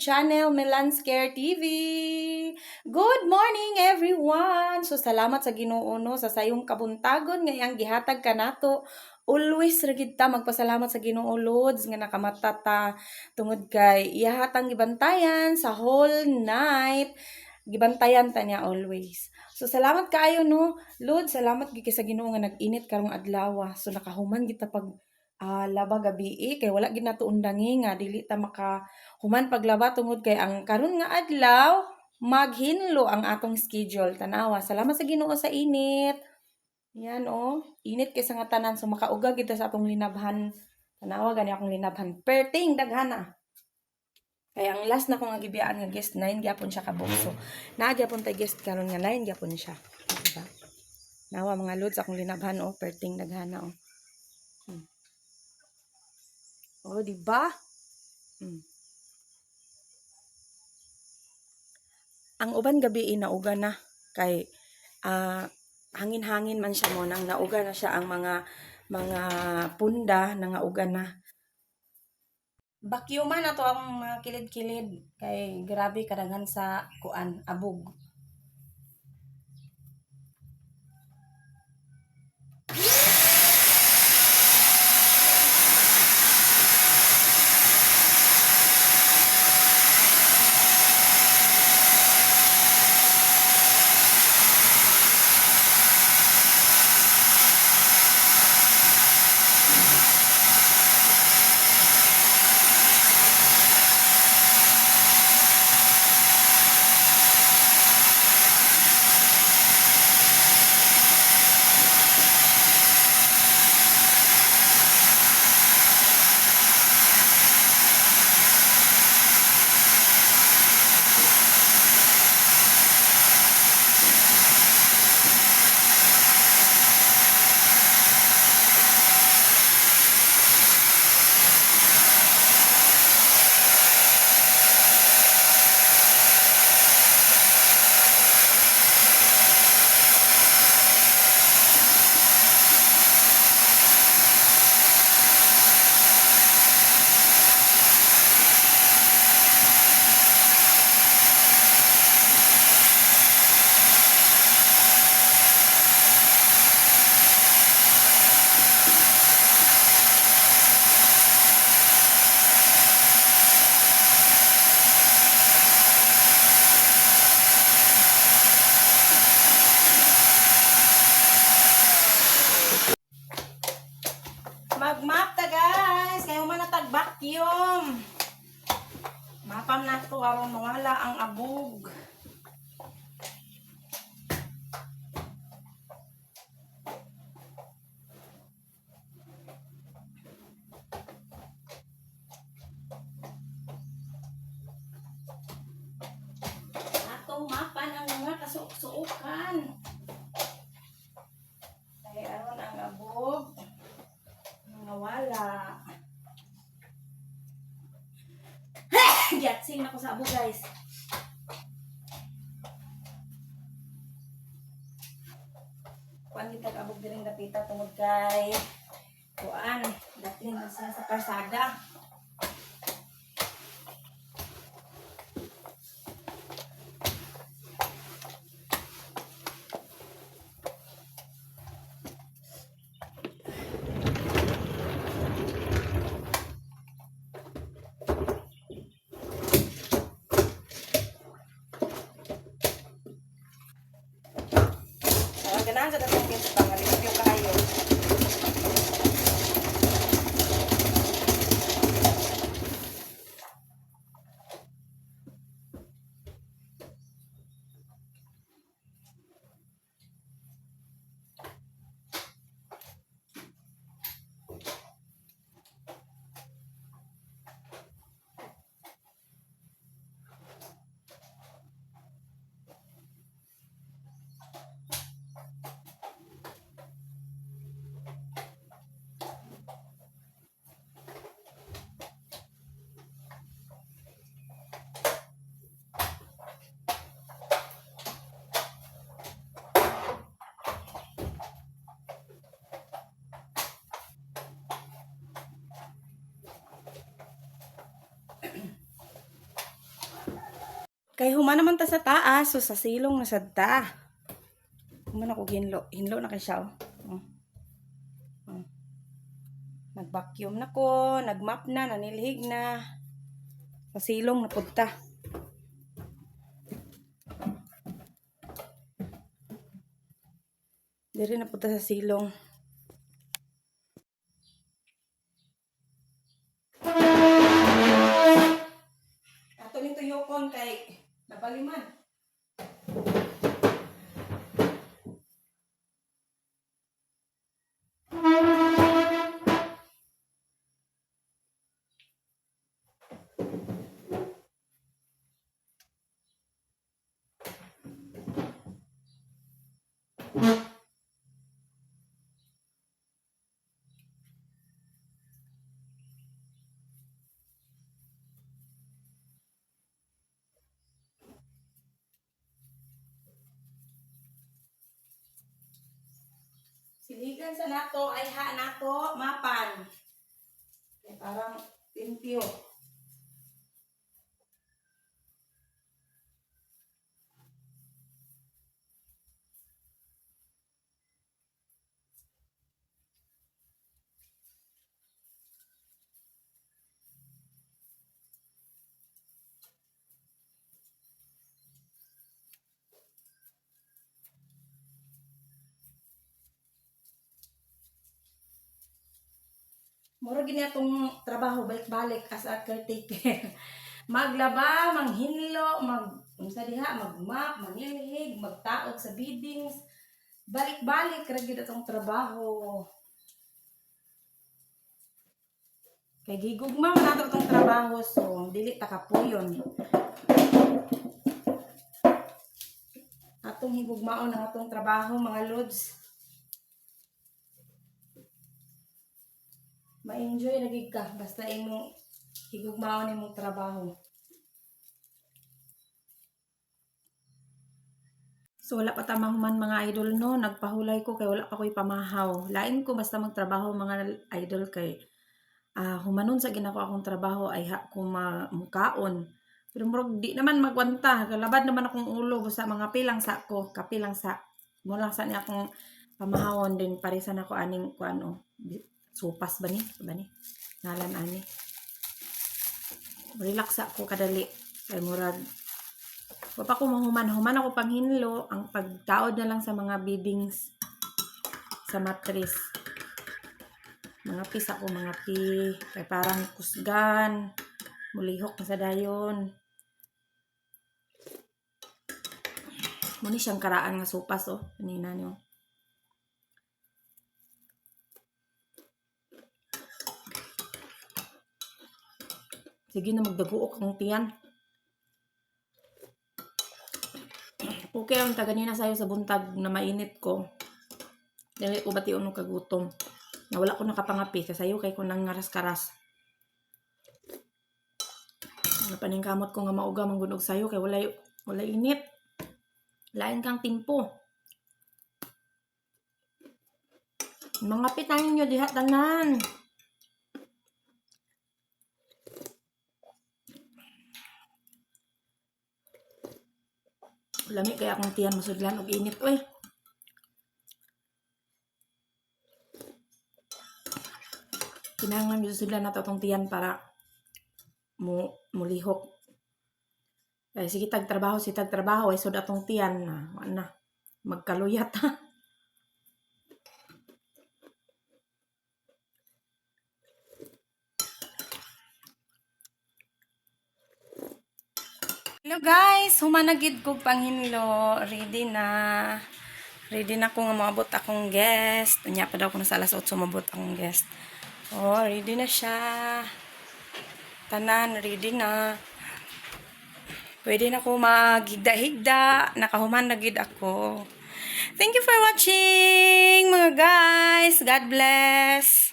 channel, Milan's Care TV. Good morning, everyone! So, salamat sa Ginoo no sa sayong kabuntagon ngayang gihatag kanato. Always ra gid ta magpasalamat sa Ginoo Lods nga nakamata ta tungod kay iyahatang gibantayan sa whole night. Gibantayan ta niya always. So, salamat kaayo no. Lord, salamat gid kay sa Ginoo nga nag-init karong adlaw. So, nakahuman kita pag laba gabi kay wala gid nato undangi nga dili ta maka human paglaba tungod kay ang karon nga adlaw maghinlo ang atong schedule tanawa. Salamat sa Ginoo sa init. Yan init kay sa nga tanan so makauga gid ta sa atong linabhan. Tanawa gani akong linabhan. Perting daghana. Kaya ang last na ko nga gibiyaan nga guest 9 gyapon siya kabuk. So naa gyapon tay guest karon nga 9 gyapon siya. Diba? Nawa mga lods akong linabhan perting daghana di ba? Ang uban gabi nauga na kay hangin-hangin man siya mo nang nauga na siya ang mga punda nangauga na. Bakyo man ato ang mga kilid-kilid kay grabe kadaghan sa kuan abog. Mag-map ta guys, kaya man natag vacuum. Mapam na to aron mawala ang abog. Atong mapan ang mga kasuok-suokan. Kaya aron ang abog mawala. Yatsing na ko sa abog guys. Kuan kita abog diring dapita tungod kay kuan dating na siya sa karsada. Ganahan sa datong guys pangalit yung kayo. Kay human naman ta sa taas, so sa silong na sad ta. Human ako hinlo. Hinlo na kay siya, oh. Nag-vacuum na ko, nag-mop na, nanilhig na. Sa silong na punta. Diri na punta sa silong. Ato nito yukon kay napaliman. Siligan sa nato ay ha nato mapan. Kaya parang limpyo. Mura gini atong trabaho balik-balik as a caretaker. Maglaba, manghinlo, unsa diha, magmap, manilhig, magtaog sa biddings. Balik-balik ra gyud atong trabaho. Kay gigugma man nato atong trabaho, so dili ta kapuyon. Atong higugmaon ang atong trabaho, mga lods. Ma-enjoy lagi ka basta imong higugmaon imong trabaho. So wala pa tamang man mga idol no, nagpahulay ko kay wala pa ko'y pamahaw. Lain ko basta magtrabaho mga idol kay humanon sa ginako akong trabaho ay ha ko mukaon. Pero murag di naman magwanta, galabad naman akong ulo basta mga pilang sa ko, kapilang sa mo lang sa niya akong pamahawon din parisan ako aning kuano. Supas ba ni? Ngalan ani. Relax ako kadali. Kay murag wa pa ko mahuman ako panghinlo, ang pagtaod na lang sa mga biddings sa mattress. Mga pis ako, mga pi. Kay parang kusgan. Mulihok na sa dayon. Muni siyang karaan nga supas, oh. Kanina niyo. Sige na magdaguok ang tiyan. Okay ang taganina sayo sa buntag na mainit ko. Dili ko bati unong kagutom. Nawala ko nakapangapi kasayo kay ko nang ngaras-karas. Napaningkamot ko nga mauga manggunog sayo kay wala init. Lain kang timpo. Mga pitangin nyo diha tanan. Lami kaya akong tiyan masudlan og init oy. Kinahanglan gyud sudlan nato tong tiyan para mulihok. Ay sige tag trabaho ay sud atong tiyan na magkaluyat ha. Hello guys, humanagid ko panghinlo. Ready na ko nga maabot akong guest. Unya pa daw ko na sa alas 8 maabot akong guest. Oh, ready na siya. Tanan, ready na. Pwede na ko maghigda-higda. Nakahuman na gid ako. Thank you for watching mga guys. God bless.